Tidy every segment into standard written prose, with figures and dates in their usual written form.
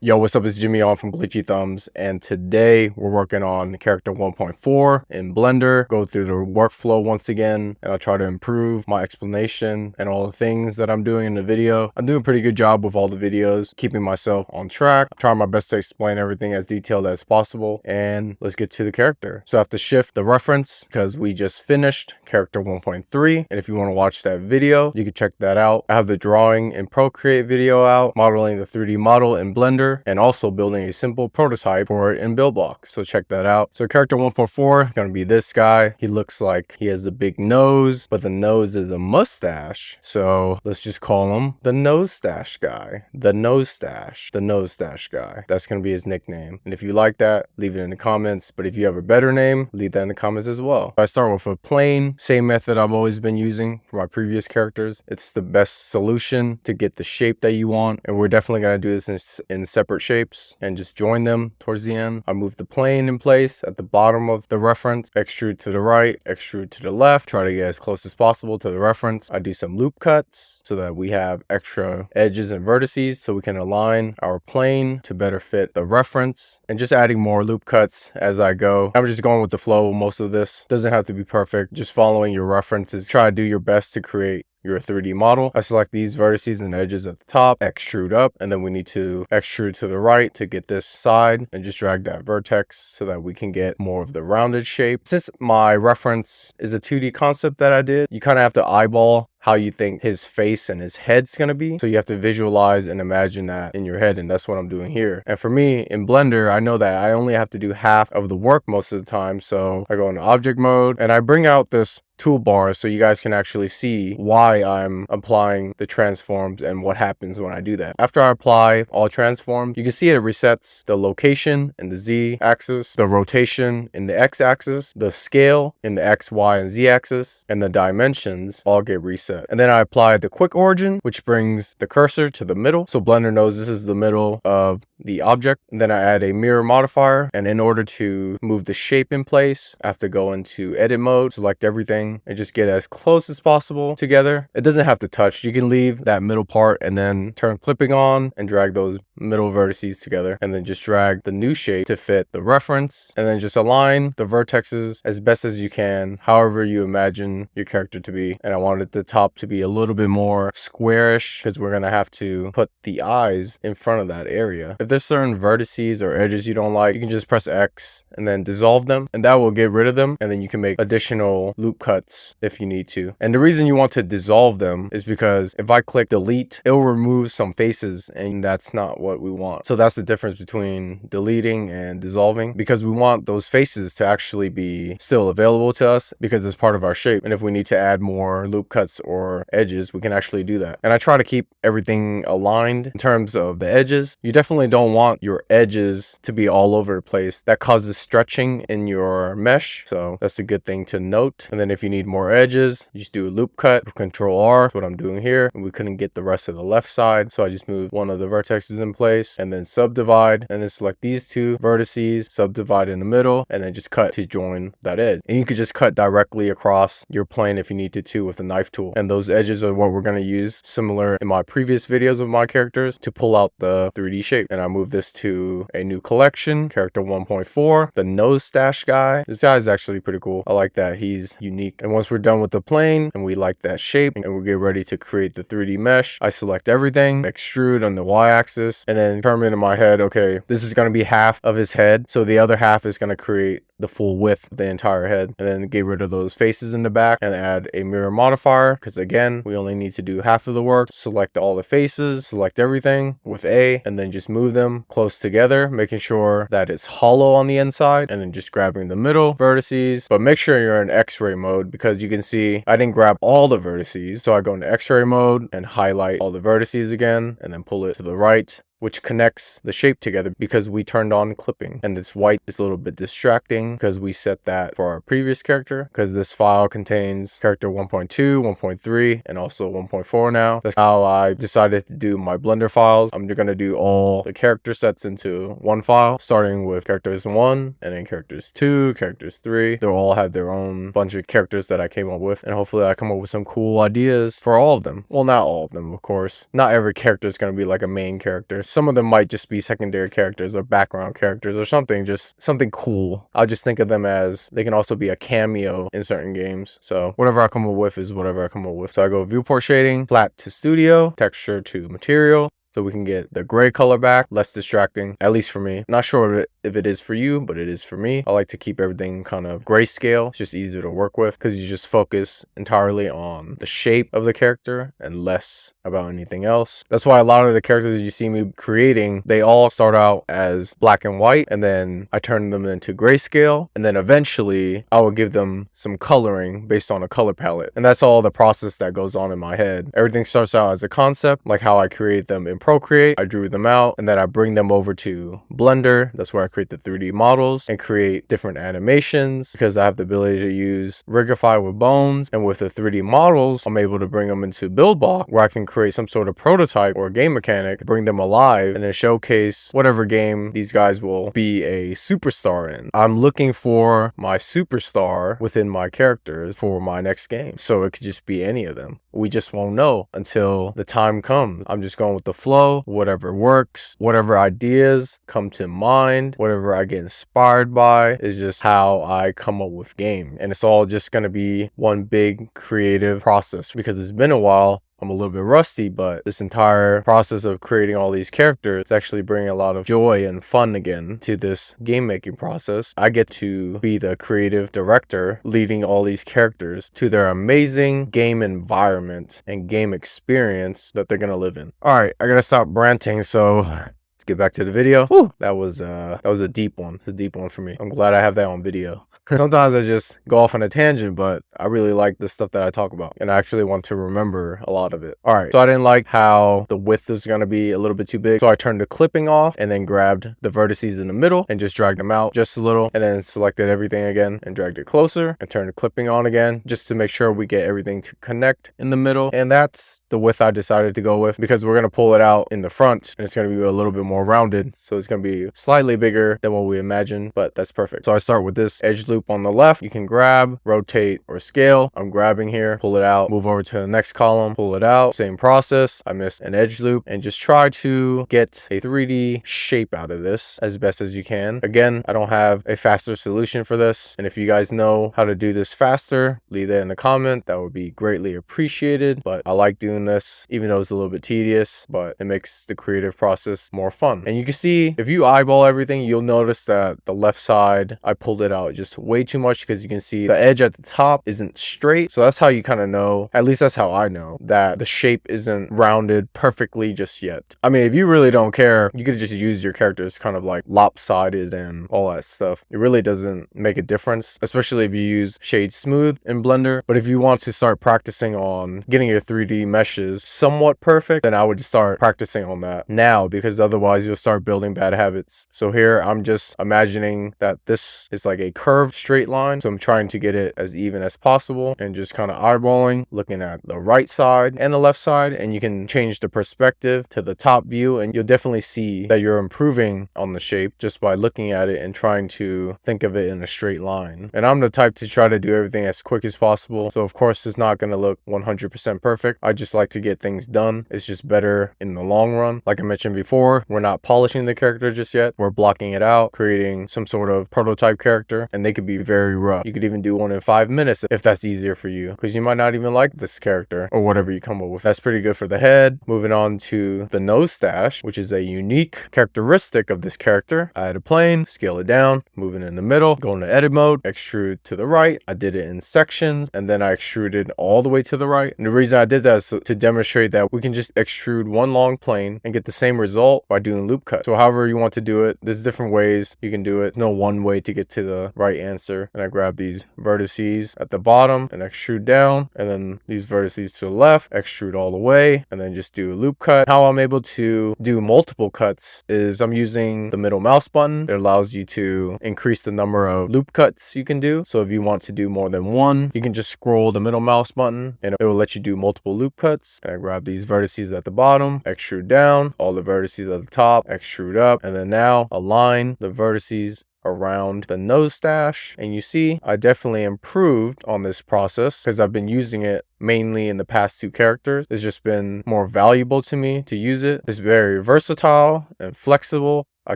Yo, what's up? It's Jimmy on from Glitchy Thumbs, and today we're working on character 1.4 in Blender. Go through the workflow once again, and I'll try to improve my explanation and all the things that I'm doing in the video. I'm doing a pretty good job with all the videos, keeping myself on track. I'm trying my best to explain everything as detailed as possible, and let's get to the character. So I have to shift the reference because we just finished character 1.3, and if you want to watch that video, you can check that out. I have the drawing and Procreate video out, modeling the 3D model in Blender, and also building a simple prototype for it in Devlog. So check that out. So character 1.4 is going to be this guy. He looks like he has a big nose, but the nose is a mustache. So let's just call him the Nosestache Guy. The Nosestache Guy. That's going to be his nickname. And if you like that, leave it in the comments. But if you have a better name, leave that in the comments as well. I start with a plane, same method I've always been using for my previous characters. It's the best solution to get the shape that you want. And we're definitely going to do this in separate shapes and just join them towards the end. I move the plane in place at the bottom of the reference, extrude to the right, extrude to the left, try to get as close as possible to the reference. I do some loop cuts so that we have extra edges and vertices so we can align our plane to better fit the reference, and just adding more loop cuts as I go. I'm just going with the flow. Most of this doesn't have to be perfect, just following your references. Try to do your best to create your 3D model. I select these vertices and edges at the top, extrude up, and then we need to extrude to the right to get this side, and just drag that vertex so that we can get more of the rounded shape. Since my reference is a 2D concept that I did, you kind of have to eyeball how you think his face and his head's gonna be. So you have to visualize and imagine that in your head, and that's what I'm doing here. And for me, in Blender, I know that I only have to do half of the work most of the time. So I go into object mode, and I bring out this toolbar so you guys can actually see why I'm applying the transforms and what happens when I do that. After I apply all transforms, you can see it resets the location in the Z axis, the rotation in the X axis, the scale in the X, Y, and Z axis, and the dimensions all get reset. And then I apply the quick origin, which brings the cursor to the middle. So Blender knows this is the middle of the object. And then I add a mirror modifier. And in order to move the shape in place, I have to go into edit mode, select everything, and just get as close as possible together. It doesn't have to touch. You can leave that middle part and then turn clipping on and drag those middle vertices together, and then just drag the new shape to fit the reference, and then just align the vertexes as best as you can, however you imagine your character to be. And I wanted the top to be a little bit more squarish because we're gonna have to put the eyes in front of that area. If there's certain vertices or edges you don't like, you can just press X and then dissolve them, and that will get rid of them, and then you can make additional loop cuts if you need to. And the reason you want to dissolve them is because if I click delete, it'll remove some faces, and that's not what we want. So that's the difference between deleting and dissolving, because we want those faces to actually be still available to us because it's part of our shape. And if we need to add more loop cuts or edges, we can actually do that. And I try to keep everything aligned in terms of the edges. You definitely don't want your edges to be all over the place. That causes stretching in your mesh, so that's a good thing to note. And then if you need more edges, you just do a loop cut with Control R. That's what I'm doing here. And we couldn't get the rest of the left side, so I just moved one of the vertexes in place, and then subdivide, and then select these two vertices, subdivide in the middle, and then just cut to join that edge. And you could just cut directly across your plane if you needed to with the knife tool. And those edges are what we're going to use, similar in my previous videos of my characters, to pull out the 3D shape. And I move this to a new collection, character 1.4, the Nosestache Guy. This guy is actually pretty cool. I like that he's unique. And once we're done with the plane and we like that shape and we get ready to create the 3D mesh, I select everything, extrude on the Y axis, and then determine in my head, okay, this is going to be half of his head, so the other half is going to create the full width of the entire head. And then get rid of those faces in the back and add a mirror modifier, because again, we only need to do half of the work. Select all the faces, select everything with A, and then just move them close together, making sure that it's hollow on the inside, and then just grabbing the middle vertices. But make sure you're in X-ray mode, because you can see I didn't grab all the vertices, so I go into X-ray mode and highlight all the vertices again, and then pull it to the right, which connects the shape together because we turned on clipping. And this white is a little bit distracting everything because we set that for our previous character, because this file contains character 1.2, 1.3, and also 1.4 now. That's how I decided to do my Blender files. I'm going to do all the character sets into one file, starting with characters 1, and then characters 2, characters 3. They'll all have their own bunch of characters that I came up with, and hopefully I come up with some cool ideas for all of them. Well, not all of them, of course. Not every character is going to be like a main character. Some of them might just be secondary characters or background characters or something, just something cool. I'll just think of them as they can also be a cameo in certain games. So whatever I come up with is whatever I come up with. So I go viewport shading, flat to studio, texture to material. So we can get the gray color back, less distracting, at least for me. Not sure if it is for you, but it is for me. I like to keep everything kind of grayscale. It's just easier to work with because you just focus entirely on the shape of the character and less about anything else. That's why a lot of the characters that you see me creating, they all start out as black and white, and then I turn them into grayscale, and then eventually I will give them some coloring based on a color palette. And that's all the process that goes on in my head. Everything starts out as a concept, like how I created them in Procreate. I drew them out, and then I bring them over to Blender. That's where I create the 3D models and create different animations, because I have the ability to use Rigify with bones, and with the 3D models I'm able to bring them into build block, where I can create some sort of prototype or game mechanic, bring them alive, and then showcase whatever game these guys will be a superstar in. I'm looking for my superstar within my characters for my next game, so it could just be any of them. We just won't know until the time comes. I'm just going with the flow, whatever works, whatever ideas come to mind, whatever I get inspired by is just how I come up with game. And it's all just going to be one big creative process, because it's been a while. I'm a little bit rusty, but this entire process of creating all these characters is actually bringing a lot of joy and fun again to this game making process. I get to be the creative director leading all these characters to their amazing game environment and game experience that they're going to live in. All right, I got to stop ranting, so let's get back to the video. Whew, that was a deep one. It's a deep one for me. I'm glad I have that on video. Sometimes I just go off on a tangent, but I really like the stuff that I talk about, and I actually want to remember a lot of it. All right, so I didn't like how the width is going to be a little bit too big, so I turned the clipping off and then grabbed the vertices in the middle and just dragged them out just a little, and then selected everything again and dragged it closer and turned the clipping on again just to make sure we get everything to connect in the middle. And that's the width I decided to go with, because we're going to pull it out in the front and it's going to be a little bit more rounded, so it's going to be slightly bigger than what we imagined, but that's perfect. So I start with this edge loop on the left. You can grab, rotate, or scale. I'm grabbing here, pull it out, move over to the next column, pull it out. Same process. I missed an edge loop, and just try to get a 3D shape out of this as best as you can. Again, I don't have a faster solution for this, and if you guys know how to do this faster, leave that in a comment. That would be greatly appreciated. But I like doing this, even though it's a little bit tedious, but it makes the creative process more fun. And you can see, if you eyeball everything, you'll notice that the left side, I pulled it out just way too much, because you can see the edge at the top isn't straight. So that's how you kind of know, at least that's how I know, that the shape isn't rounded perfectly just yet. I mean, if you really don't care, you could just use your characters kind of like lopsided and all that stuff. It really doesn't make a difference, especially if you use shade smooth in Blender. But if you want to start practicing on getting your 3D meshes somewhat perfect, then I would start practicing on that now, because otherwise you'll start building bad habits. So here I'm just imagining that this is like a curved straight line, so I'm trying to get it as even as possible and just kind of eyeballing, looking at the right side and the left side, and you can change the perspective to the top view, and you'll definitely see that you're improving on the shape just by looking at it and trying to think of it in a straight line. And I'm the type to try to do everything as quick as possible, so of course it's not going to look 100% perfect. I just like to get things done. It's just better in the long run. Like I mentioned before, we're not polishing the character just yet. We're blocking it out, creating some sort of prototype character, and they could be very rough. You could even do one in 5 minutes if that's easier for you, because you might not even like this character or whatever you come up with. That's pretty good for the head. Moving on to the nose stash, which is a unique characteristic of this character. I had a plane, scale it down, moving in the middle, go into edit mode, extrude to the right. I did it in sections, and then I extruded all the way to the right. And the reason I did that is to demonstrate that we can just extrude one long plane and get the same result by doing doing loop cut. So however you want to do it, there's different ways you can do it. No one way to get to the right answer. And I grab these vertices at the bottom and extrude down, and then these vertices to the left, extrude all the way, and then just do a loop cut. How I'm able to do multiple cuts is I'm using the middle mouse button. It allows you to increase the number of loop cuts you can do. So if you want to do more than one, you can just scroll the middle mouse button and it will let you do multiple loop cuts. And I grab these vertices at the bottom, extrude down, all the vertices at the top, extrude up, and then now align the vertices around the Nosestache. And you see I definitely improved on this process because I've been using it mainly in the past two characters. It's just been more valuable to me to use it. It's very versatile and flexible. I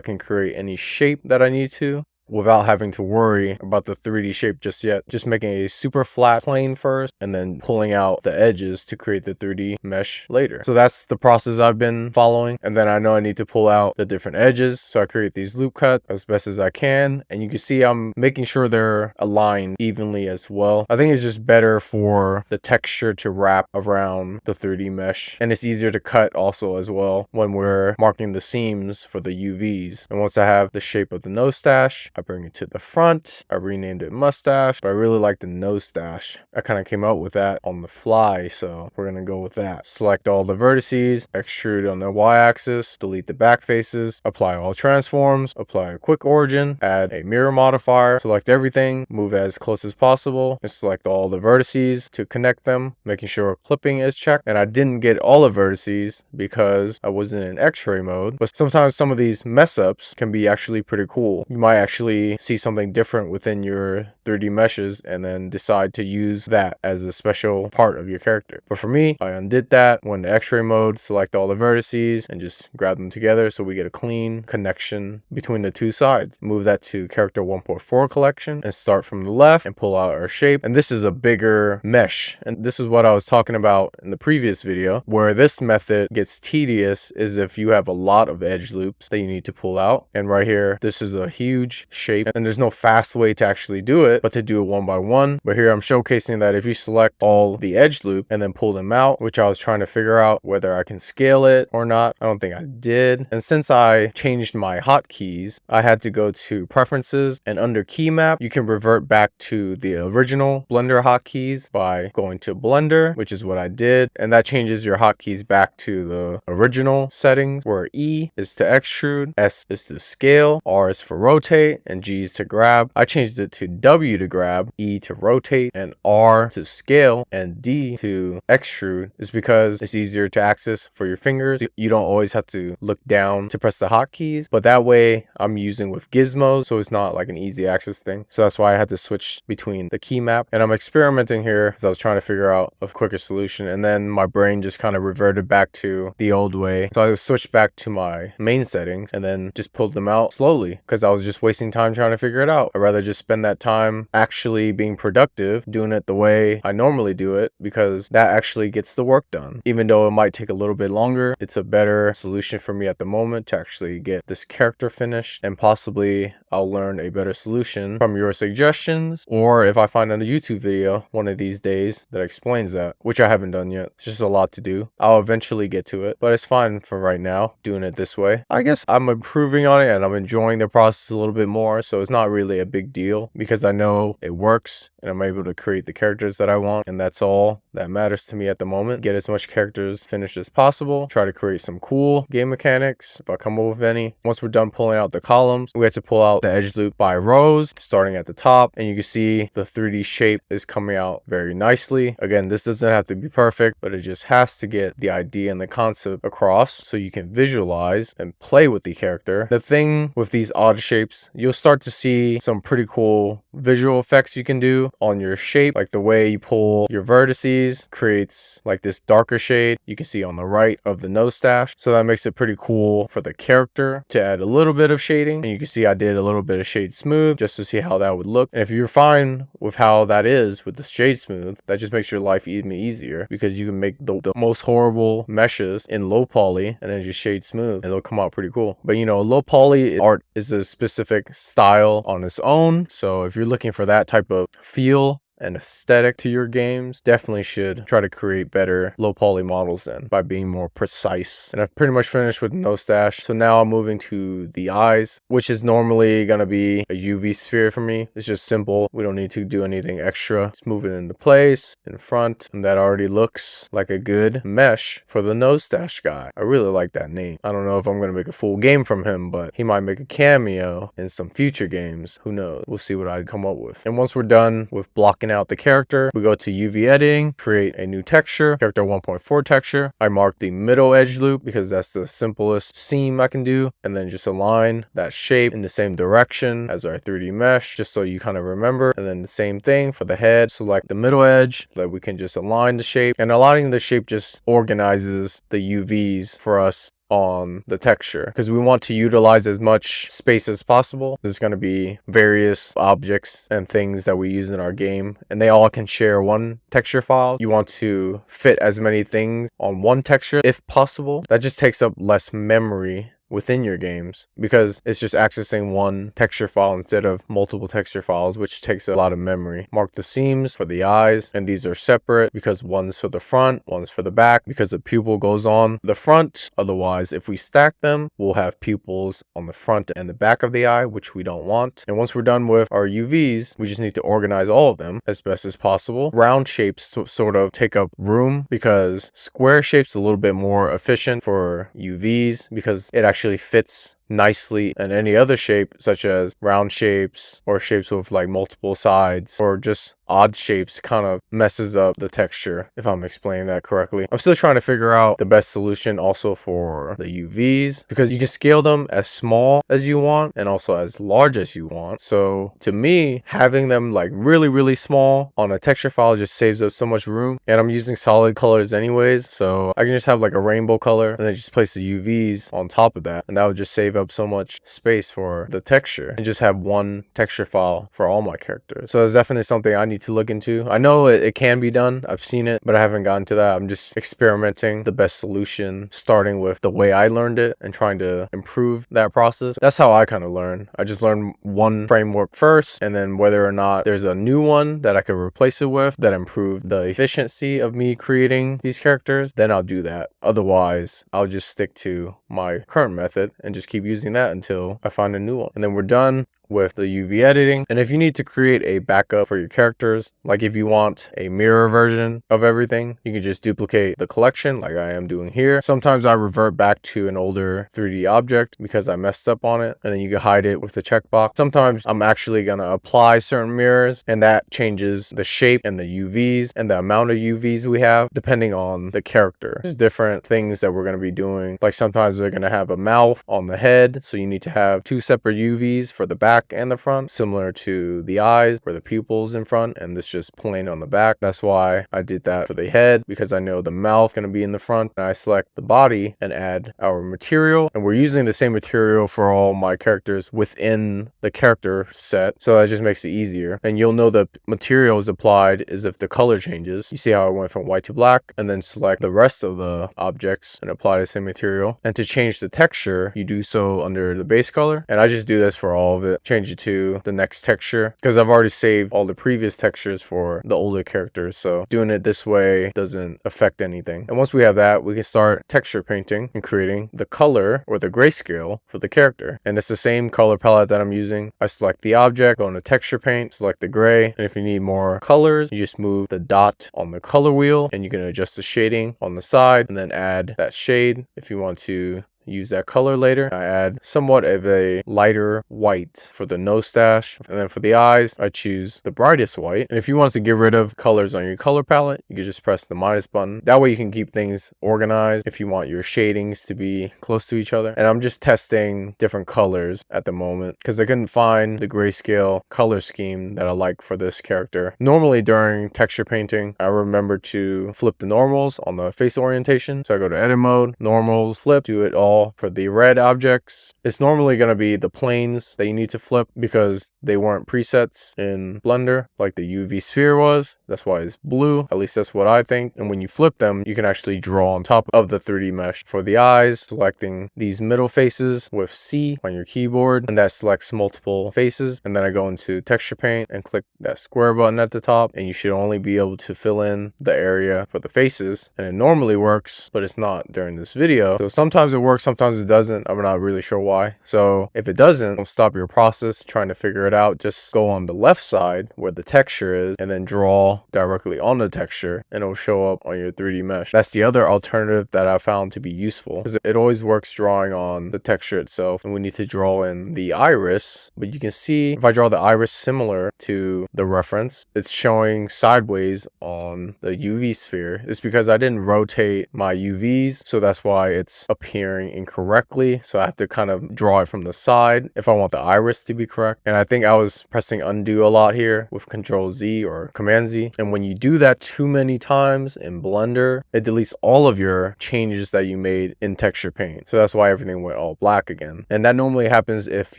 can create any shape that I need to without having to worry about the 3D shape just yet. Just making a super flat plane first and then pulling out the edges to create the 3D mesh later. So that's the process I've been following. And then I know I need to pull out the different edges. So I create these loop cuts as best as I can. And you can see I'm making sure they're aligned evenly as well. I think it's just better for the texture to wrap around the 3D mesh. And it's easier to cut also as well when we're marking the seams for the UVs. And once I have the shape of the Nosestache, I bring it to the front. I renamed it Mustache, but I really like the Nosestache. I kind of came out with that on the fly, so we're going to go with that. Select all the vertices, extrude on the y-axis, delete the back faces, apply all transforms, apply a quick origin, add a mirror modifier, select everything, move as close as possible, and select all the vertices to connect them, making sure clipping is checked. And I didn't get all the vertices because I wasn't in X-ray mode, but sometimes some of these mess ups can be actually pretty cool. You might actually see something different within your 3D meshes and then decide to use that as a special part of your character. But for me, I undid that, went to X-ray mode, select all the vertices and just grab them together so we get a clean connection between the two sides. Move that to character 1.4 collection and start from the left and pull out our shape. And this is a bigger mesh. And this is what I was talking about in the previous video. Where this method gets tedious is if you have a lot of edge loops that you need to pull out. And right here, this is a huge shape and there's no fast way to actually do it but to do it one by one. But here I'm showcasing that if you select all the edge loop and then pull them out, which I was trying to figure out whether I can scale it or not. I don't think I did. And since I changed my hotkeys, I had to go to preferences, and under key map you can revert back to the original Blender hotkeys by going to Blender, which is what I did, and that changes your hotkeys back to the original settings, where E is to extrude, S is to scale, R is for rotate, and G is to grab. I changed it to W to grab, E to rotate, and R to scale, and D to extrude, is because it's easier to access for your fingers. You don't always have to look down to press the hotkeys, but that way I'm using with gizmos, so it's not like an easy access thing. So that's why I had to switch between the key map, and I'm experimenting here because I was trying to figure out a quicker solution, and then my brain just kind of reverted back to the old way. So I switched back to my main settings and then just pulled them out slowly because I was just wasting time trying to figure it out. I'd rather just spend that time actually being productive, doing it the way I normally do it, because that actually gets the work done. Even though it might take a little bit longer, it's a better solution for me at the moment to actually get this character finished, and possibly I'll learn a better solution from your suggestions, or if I find a YouTube video one of these days that explains that, which I haven't done yet. It's just a lot to do. I'll eventually get to it, but it's fine for right now doing it this way. I guess I'm improving on it and I'm enjoying the process a little bit more, so it's not really a big deal because I know it works and I'm able to create the characters that I want, and that's all that matters to me at the moment. Get as much characters finished as possible, try to create some cool game mechanics if I come up with any. Once we're done pulling out the columns, we have to pull out the edge loop by rows, starting at the top, and you can see the 3D shape is coming out very nicely. Again, this doesn't have to be perfect, but it just has to get the idea and the concept across so you can visualize and play with the character. The thing with these odd shapes, you'll start to see some pretty cool visual effects you can do on your shape, like the way you pull your vertices creates like this darker shade you can see on the right of the Nosestache. So that makes it pretty cool for the character to add a little bit of shading, and you can see I did a little bit of shade smooth just to see how that would look. And if you're fine with how that is with the shade smooth, that just makes your life even easier because you can make the most horrible meshes in low poly and then just shade smooth and it'll come out pretty cool. But you know, low poly art is a specific style on its own, so if you're looking for that type of feel and aesthetic to your games, definitely should try to create better low poly models then by being more precise. And I've pretty much finished with Nosestache. So now I'm moving to the eyes, which is normally going to be a UV sphere for me. It's just simple. We don't need to do anything extra. Just move it into place in front, and that already looks like a good mesh for the Nosestache Guy. I really like that name. I don't know if I'm going to make a full game from him, but he might make a cameo in some future games. Who knows? We'll see what I come up with. And once we're done with blocking out the character, we go to UV editing, create a new texture, character 1.4 texture. I mark the middle edge loop because that's the simplest seam I can do, and then just align that shape in the same direction as our 3D mesh, just so you kind of remember. And then the same thing for the head, select the middle edge so that we can just align the shape, and aligning the shape just organizes the UVs for us on the texture because we want to utilize as much space as possible. There's going to be various objects and things that we use in our game, and they all can share one texture file. You want to fit as many things on one texture if possible. That just takes up less memory within your games because it's just accessing one texture file instead of multiple texture files, which takes a lot of memory. Mark the seams for the eyes, and these are separate because one's for the front, one's for the back, because the pupil goes on the front. Otherwise, if we stack them, we'll have pupils on the front and the back of the eye, which we don't want. And once we're done with our UVs, we just need to organize all of them as best as possible. Round shapes to sort of take up room because square shapes a little bit more efficient for UVs because it actually fits nicely in any other shape, such as round shapes or shapes with like multiple sides, or just odd shapes kind of messes up the texture, if I'm explaining that correctly. I'm still trying to figure out the best solution also for the UVs because you can scale them as small as you want and also as large as you want. So to me, having them like really small on a texture file just saves us so much room, and I'm using solid colors anyways, so I can just have like a rainbow color and then just place the UVs on top of that, and that would just save up so much space for the texture and just have one texture file for all my characters. So that's definitely something I need to look into. I know it can be done. I've seen it, but I haven't gotten to that. I'm just experimenting the best solution, starting with the way I learned it and trying to improve that process. That's how I kind of learn. I just learn one framework first, and then whether or not there's a new one that I could replace it with that improve the efficiency of me creating these characters, then I'll do that. Otherwise, I'll just stick to my current method and just keep using that until I find a new one. And then we're done with the UV editing. And if you need to create a backup for your characters, like if you want a mirror version of everything, you can just duplicate the collection like I am doing here. Sometimes I revert back to an older 3D object because I messed up on it, and then you can hide it with the checkbox. Sometimes I'm actually going to apply certain mirrors, and that changes the shape and the UVs and the amount of UVs we have depending on the character. There's different things that we're going to be doing. Like sometimes they're going to have a mouth on the head, so you need to have two separate UVs for the back and the front, similar to the eyes where the pupils in front, and this just plain on the back. That's why I did that for the head, because I know the mouth is going to be in the front. And I select the body and add our material, and we're using the same material for all my characters within the character set, so that just makes it easier. And you'll know the material is applied is if the color changes. You see how I went from white to black, and then select the rest of the objects and apply the same material. And to change the texture, you do so under the base color, and I just do this for all of it. Change it to the next texture because I've already saved all the previous textures for the older characters, so doing it this way doesn't affect anything. And once we have that, we can start texture painting and creating the color or the grayscale for the character. And it's the same color palette that I'm using. I select the object, go into texture paint, select the gray, and if you need more colors, you just move the dot on the color wheel, and you can adjust the shading on the side and then add that shade if you want to use that color later. I add somewhat of a lighter white for the Nosestache, and then for the eyes I choose the brightest white. And if you want to get rid of colors on your color palette, you can just press the minus button. That way you can keep things organized if you want your shadings to be close to each other. And I'm just testing different colors at the moment because I couldn't find the grayscale color scheme that I like for this character. Normally during texture painting, I remember to flip the normals on the face orientation. So I go to edit mode, normals, flip, do it all draw for the red objects, it's normally going to be the planes that you need to flip because they weren't presets in Blender like the UV sphere was. That's why it's blue. At least that's what I think. And when you flip them, you can actually draw on top of the 3D mesh. For the eyes, selecting these middle faces with C on your keyboard, and that selects multiple faces. And then I go into texture paint and click that square button at the top, and you should only be able to fill in the area for the faces. And it normally works, but it's not during this video. So sometimes it works, sometimes it doesn't. I'm not really sure why. So if it doesn't, don't stop your process trying to figure it out. Just go on the left side where the texture is and then draw directly on the texture, and it'll show up on your 3D mesh. That's the other alternative that I found to be useful, because it always works drawing on the texture itself, and we need to draw in the iris. But you can see if I draw the iris similar to the reference, it's showing sideways on the UV sphere. It's because I didn't rotate my UVs, so that's why it's appearing incorrectly. So I have to kind of draw it from the side if I want the iris to be correct. And I think I was pressing undo a lot here with Control Z or Command Z. And when you do that too many times in Blender, it deletes all of your changes that you made in texture paint. So that's why everything went all black again. And that normally happens if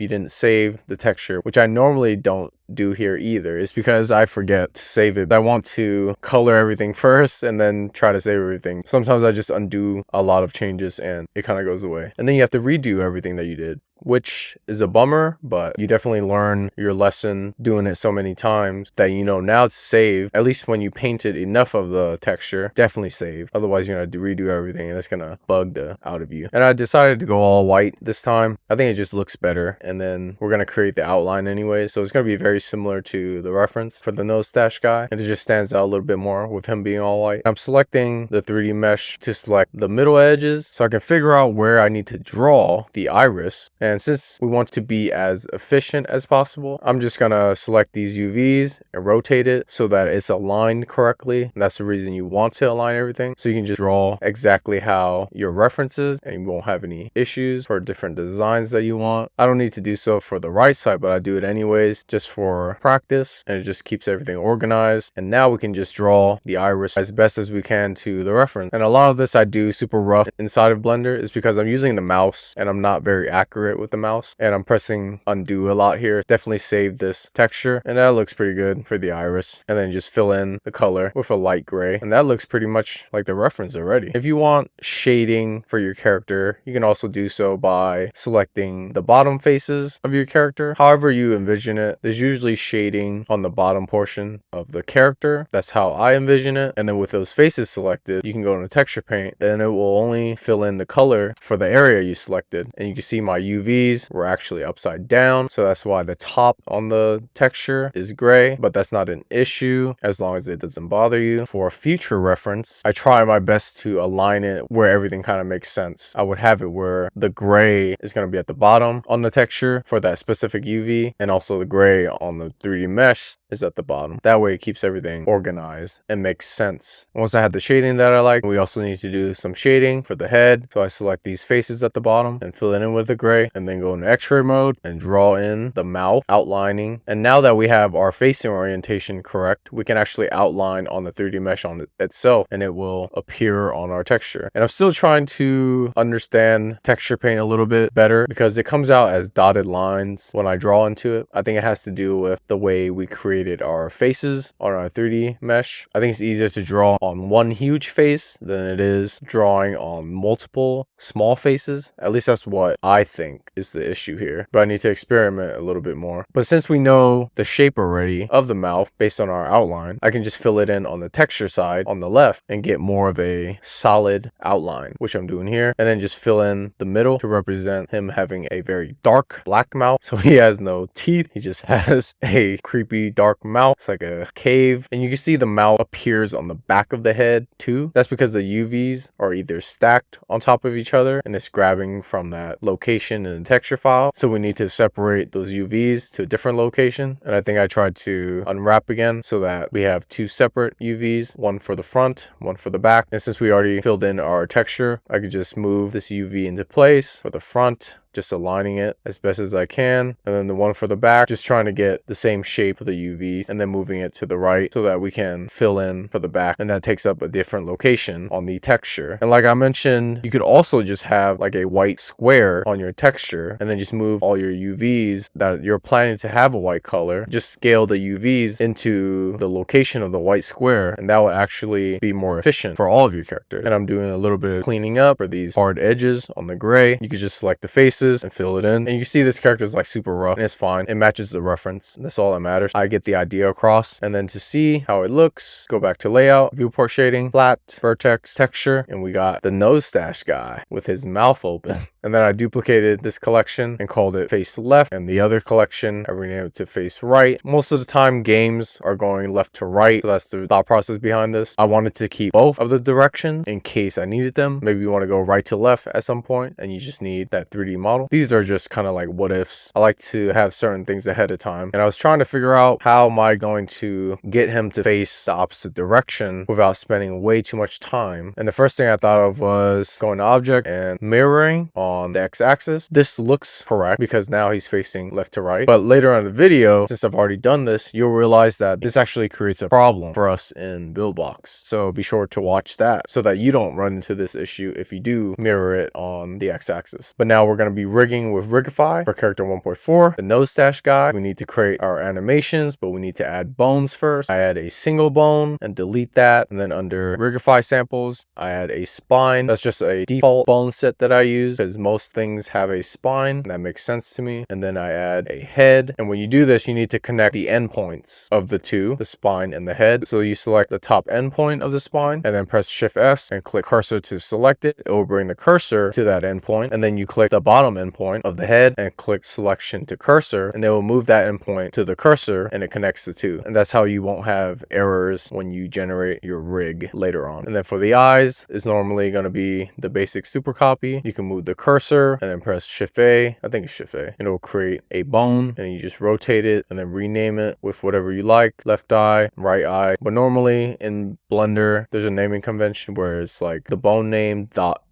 you didn't save the texture, which I normally don't do here either. It's because I forget to save it. I want to color everything first and then try to save everything. Sometimes I just undo a lot of changes and it kind of goes away. And then you have to redo everything that you did, which is a bummer, but you definitely learn your lesson doing it so many times that you know now to save. At least when you painted enough of the texture, definitely save. Otherwise, you're going to redo everything and it's going to bug the out of you. And I decided to go all white this time. I think it just looks better. And then we're going to create the outline anyway. So it's going to be very similar to the reference for the Nosestache Guy. And it just stands out a little bit more with him being all white. I'm selecting the 3D mesh to select the middle edges so I can figure out where I need to draw the iris. And since we want to be as efficient as possible, I'm just gonna select these UVs and rotate it so that it's aligned correctly. And that's the reason you want to align everything. So you can just draw exactly how your reference is and you won't have any issues for different designs that you want. I don't need to do so for the right side, but I do it anyways just for practice, and it just keeps everything organized. And now we can just draw the iris as best as we can to the reference. And a lot of this I do super rough inside of Blender is because I'm using the mouse and I'm not very accurate with the mouse, and I'm pressing undo a lot here. Definitely save this texture, and that looks pretty good for the iris. And then just fill in the color with a light gray, and that looks pretty much like the reference already. If you want shading for your character, you can also do so by selecting the bottom faces of your character. However you envision it, there's usually shading on the bottom portion of the character. That's how I envision it. And then with those faces selected, you can go into texture paint and it will only fill in the color for the area you selected. And you can see my UVs were actually upside down, so that's why the top on the texture is gray, but that's not an issue as long as it doesn't bother you. For future reference, I try my best to align it where everything kind of makes sense. I would have it where the gray is going to be at the bottom on the texture for that specific UV, and also the gray on the 3D mesh is at the bottom. That way it keeps everything organized and makes sense. Once I have the shading that I like, we also need to do some shading for the head. So I select these faces at the bottom and fill it in with the gray, and then go into X-ray mode and draw in the mouth outlining. And now that we have our facing orientation correct, we can actually outline on the 3D mesh on itself, and it will appear on our texture. And I'm still trying to understand texture paint a little bit better because it comes out as dotted lines when I draw into it. I think it has to do with the way we created our faces on our 3D mesh. I think it's easier to draw on one huge face than it is drawing on multiple small faces. At least that's what I think is the issue here, but I need to experiment a little bit more. But since we know the shape already of the mouth based on our outline, I can just fill it in on the texture side on the left and get more of a solid outline, which I'm doing here, and then just fill in the middle to represent him having a very dark black mouth. So he has no teeth, he just has a creepy dark mouth. It's like a cave, and you can see the mouth appears on the back of the head too. That's because the UVs are either stacked on top of each other and it's grabbing from that location in the texture file. So we need to separate those UVs to a different location, and I think I tried to unwrap again so that we have two separate UVs, one for the front, one for the back. And since we already filled in our texture, I could just move this UV into place for the front, just aligning it as best as I can. And then the one for the back, just trying to get the same shape of the UVs and then moving it to the right so that we can fill in for the back. And that takes up a different location on the texture. And like I mentioned, you could also just have like a white square on your texture and then just move all your UVs that you're planning to have a white color. Just scale the UVs into the location of the white square, and that would actually be more efficient for all of your characters. And I'm doing a little bit of cleaning up for these hard edges on the gray. You could just select the faces and fill it in. And you see this character is like super rough, and it's fine. It matches the reference. That's all that matters. I get the idea across. And then to see how it looks, go back to layout, viewport shading, flat, vertex, texture, and we got the Nosestache Guy with his mouth open. And then I duplicated this collection and called it face left, and the other collection I renamed it to face right. Most of the time games are going left to right, so that's the thought process behind this. I wanted to keep both of the directions in case I needed them. Maybe you want to go right to left at some point and you just need that 3D model. These are just kind of like what ifs. I like to have certain things ahead of time, and I was trying to figure out how am I going to get him to face the opposite direction without spending way too much time. And the first thing I thought of was going to object and mirroring on the x-axis. This looks correct because now he's facing left to right, but later on in the video, since I've already done this, you'll realize that this actually creates a problem for us in build blocks. So be sure to watch that so that you don't run into this issue if you do mirror it on the x-axis. But now we're going to be rigging with Rigify for character 1.4, the Nosestache Guy. We need to create our animations, but we need to add bones first. I add a single bone and delete that, and then under Rigify samples, I add a spine. That's just a default bone set that I use because most things have a spine. That makes sense to me. And then I add a head, and when you do this, you need to connect the endpoints of the two, the spine and the head. So you select the top endpoint of the spine and then press Shift S and click cursor to select it. It will bring the cursor to that endpoint, and then you click the bottom endpoint of the head and click selection to cursor, and they will move that endpoint to the cursor and it connects the two. And that's how you won't have errors when you generate your rig later on. And then for the eyes, it's normally going to be the basic super copy. You can move the cursor and then press Shift A. I think it's Shift A. And it will create a bone, and you just rotate it and then rename it with whatever you like. Left eye, right eye. But normally in Blender, there's a naming convention where it's like the bone name dot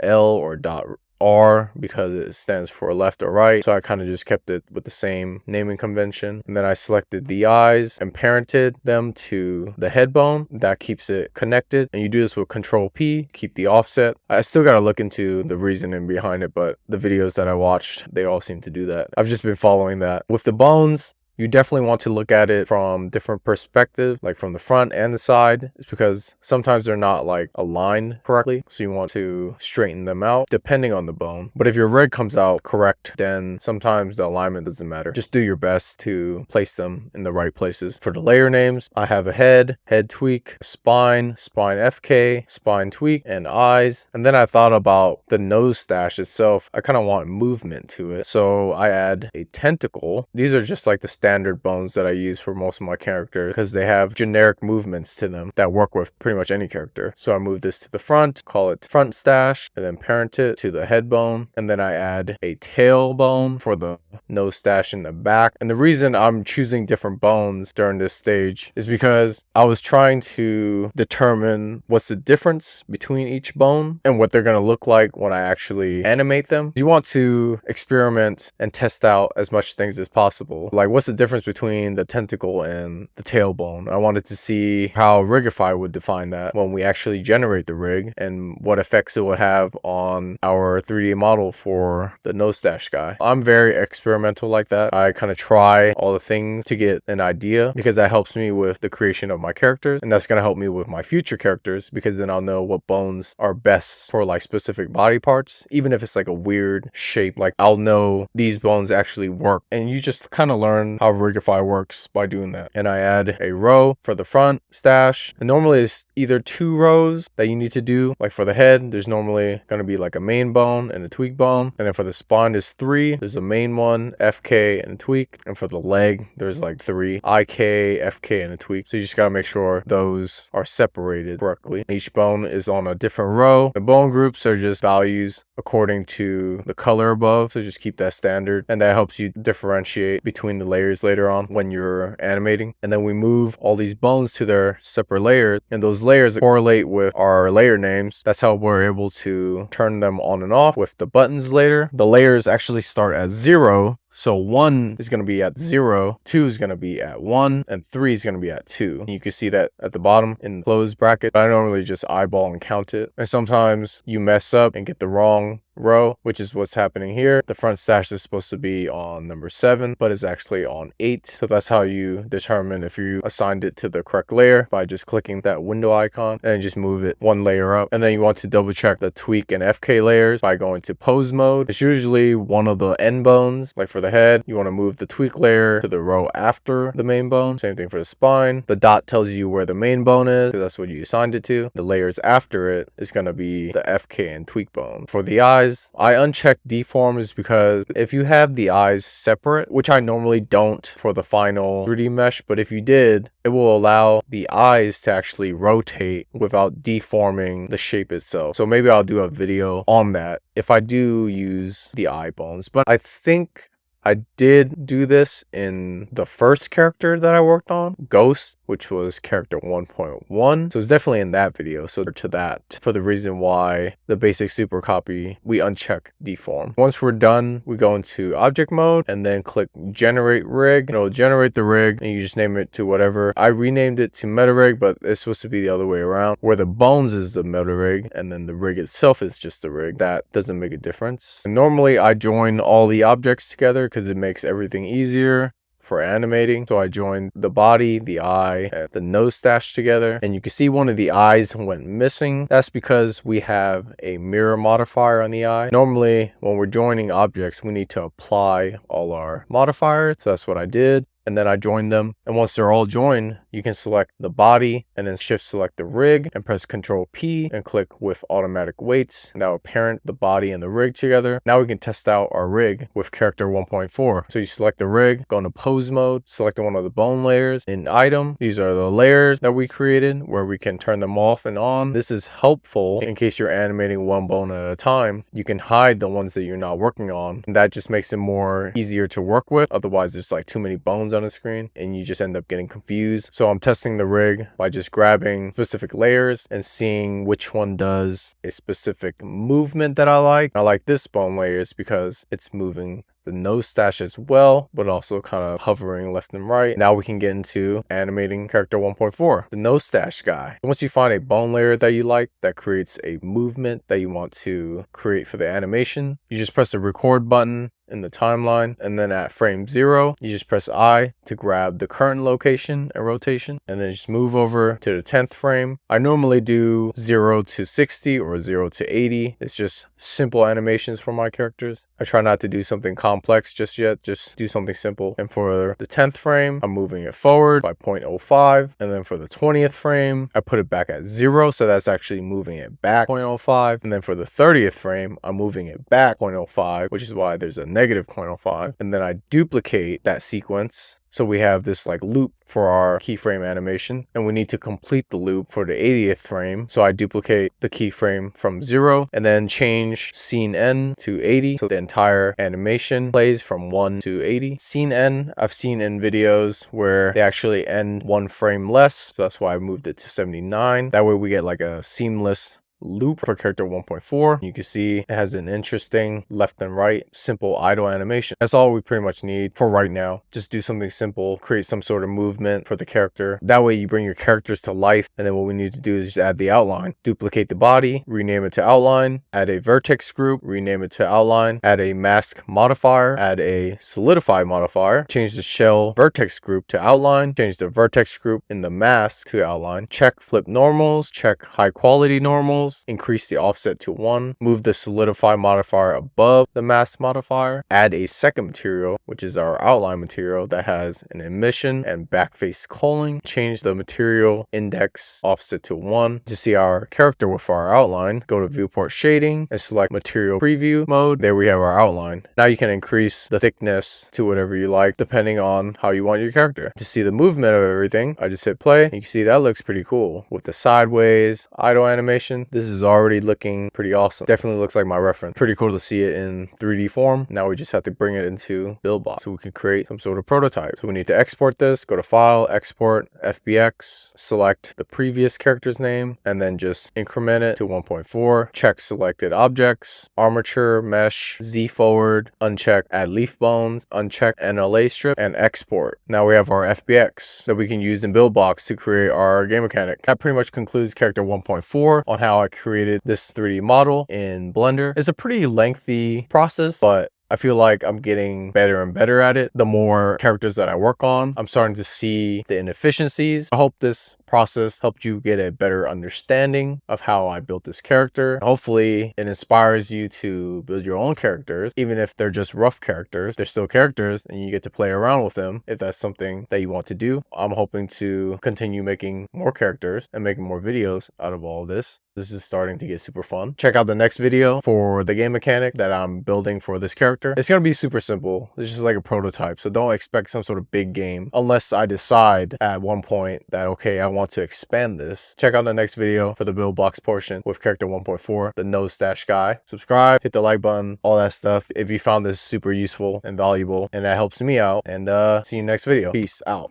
L or dot R because it stands for left or right. So I kind of just kept it with the same naming convention. And then I selected the eyes and parented them to the head bone. That keeps it connected. And you do this with Control P, keep the offset. I still got to look into the reasoning behind it, but the videos that I watched, they all seem to do that. I've just been following that. With the bones, you definitely want to look at it from different perspectives, like from the front and the side. It's because sometimes they're not like aligned correctly. So you want to straighten them out depending on the bone. But if your rig comes out correct, then sometimes the alignment doesn't matter. Just do your best to place them in the right places. For the layer names, I have a head tweak, spine FK, spine tweak, and eyes. And then I thought about the Nosestache itself. I kind of want movement to it. So I add a tentacle. These are just like the standard bones that I use for most of my characters because they have generic movements to them that work with pretty much any character. So I move this to the front, call it front stash, and then parent it to the head bone. And then I add a tail bone for the nose stash in the back. And the reason I'm choosing different bones during this stage is because I was trying to determine what's the difference between each bone and what they're going to look like when I actually animate them. You want to experiment and test out as much things as possible. Like, what's the difference between the tentacle and the tailbone? I wanted to see how Rigify would define that when we actually generate the rig and what effects it would have on our 3D model for the Nosestache Guy. I'm very experimental like that. I kind of try all the things to get an idea because that helps me with the creation of my characters, and that's going to help me with my future characters because then I'll know what bones are best for like specific body parts. Even if it's like a weird shape, like I'll know these bones actually work, and you just kind of learn how Rigify works by doing that. And I add a row for the front stash, and normally it's either 2 rows that you need to do. Like for the head, there's normally going to be like a main bone and a tweak bone, and then for the spine there's 3. There's a main one, FK, and a tweak, and for the leg there's like 3, IK, FK, and a tweak. So you just got to make sure those are separated correctly. Each bone is on a different row. The bone groups are just values according to the color above, so just keep that standard, and that helps you differentiate between the layers layers later on when you're animating. And then we move all these bones to their separate layers, and those layers correlate with our layer names. That's how we're able to turn them on and off with the buttons later. The layers actually start at 0. So 1 is going to be at 0, 2 is going to be at 1, and 3 is going to be at 2. You can see that at the bottom in the closed bracket. I normally just eyeball and count it. And sometimes you mess up and get the wrong row, which is what's happening here. The front stash is supposed to be on number 7, but it's actually on 8. So that's how you determine if you assigned it to the correct layer, by just clicking that window icon and just move it one layer up. And then you want to double check the tweak and FK layers by going to pose mode. It's usually one of the end bones. Like for the head, you want to move the tweak layer to the row after the main bone. Same thing for the spine. The dot tells you where the main bone is, that's what you assigned it to. The layers after it is going to be the FK and tweak bone. For the eyes, I uncheck deforms because if you have the eyes separate, which I normally don't for the final 3D mesh, but if you did, it will allow the eyes to actually rotate without deforming the shape itself. So maybe I'll do a video on that if I do use the eye bones. But I think I did do this in the first character that I worked on, Ghost, which was character 1.1. So it's definitely in that video. So to that, for the reason why the basic super copy, we uncheck deform. Once we're done, we go into object mode and then click generate rig. It'll generate the rig and you just name it to whatever. I renamed it to meta rig, but it's supposed to be the other way around, where the bones is the meta rig and then the rig itself is just the rig. That doesn't make a difference. And normally I join all the objects together because it makes everything easier for animating. So I joined the body, the eye, and the Nosestache together, and you can see one of the eyes went missing. That's because we have a mirror modifier on the eye. Normally when we're joining objects, we need to apply all our modifiers. So that's what I did. And then I joined them. And once they're all joined, you can select the body and then shift select the rig and press Ctrl P and click with automatic weights. And that will parent the body and the rig together. Now we can test out our rig with character 1.4. So you select the rig, go into pose mode, select one of the bone layers. In item, these are the layers that we created where we can turn them off and on. This is helpful in case you're animating one bone at a time. You can hide the ones that you're not working on. And that just makes it more easier to work with. Otherwise, there's like too many bones on the screen and you just end up getting confused. So I'm testing the rig by just grabbing specific layers and seeing which one does a specific movement that I like. I like this bone layers because it's moving the Nosestache as well, but also kind of hovering left and right. Now we can get into animating character 1.4, the Nosestache Guy. Once you find a bone layer that you like that creates a movement that you want to create for the animation, you just press the record button in the timeline, and then at frame 0 you just press I to grab the current location and rotation, and then just move over to the 10th frame. I normally do 0 to 60 or 0 to 80. It's just simple animations for my characters. I try not to do something complex just yet, just do something simple. And for the 10th frame, I'm moving it forward by 0.05, and then for the 20th frame I put it back at 0, so that's actually moving it back 0.05, and then for the 30th frame I'm moving it back 0.05, which is why there's a negative 0.05, and then I duplicate that sequence. So we have this like loop for our keyframe animation, and we need to complete the loop for the 80th frame. So I duplicate the keyframe from 0 and then change scene N to 80. So the entire animation plays from 1 to 80. Scene N, I've seen in videos where they actually end one frame less. So that's why I moved it to 79. That way we get like a seamless loop for character 1.4. You can see it has an interesting left and right simple idle animation. That's all we pretty much need for right now. Just do something simple, create some sort of movement for the character. That way you bring your characters to life, and then what we need to do is just add the outline. Duplicate the body, rename it to outline, add a vertex group, rename it to outline, add a mask modifier, add a solidify modifier, change the shell vertex group to outline, change the vertex group in the mask to outline, check flip normals, check high quality normals, increase the offset to 1, move the solidify modifier above the mask modifier, add a second material, which is our outline material that has an emission and backface culling, change the material index offset to 1 to see our character with our outline. Go to viewport shading and select material preview mode. There we have our outline. Now you can increase the thickness to whatever you like depending on how you want your character. To see the movement of everything, I just hit play and you can see that looks pretty cool with the sideways idle animation. This This is already looking pretty awesome. Definitely looks like my reference. Pretty cool to see it in 3D form. Now we just have to bring it into BuildBox so we can create some sort of prototype. So we need to export this, go to File, Export, FBX, select the previous character's name, and then just increment it to 1.4. Check selected objects, armature, mesh, Z forward, uncheck add leaf bones, uncheck NLA strip, and export. Now we have our FBX that we can use in BuildBox to create our game mechanic. That pretty much concludes character 1.4 on how I created this 3D model in Blender. It's a pretty lengthy process, but I feel like I'm getting better and better at it. The more characters that I work on, I'm starting to see the inefficiencies. I hope this process helped you get a better understanding of how I built this character. Hopefully it inspires you to build your own characters. Even if they're just rough characters, they're still characters and you get to play around with them if that's something that you want to do. I'm hoping to continue making more characters and making more videos out of all of this. This is starting to get super fun. Check out the next video for the game mechanic that I'm building for this character. It's going to be super simple. It's just like a prototype. So don't expect some sort of big game unless I decide at one point that, okay, I want to expand this. Check out the next video for the build box portion with character 1.4, the Nosestache Guy. Subscribe, hit the like button, all that stuff if you found this super useful and valuable, and that helps me out. And see you next video. Peace out.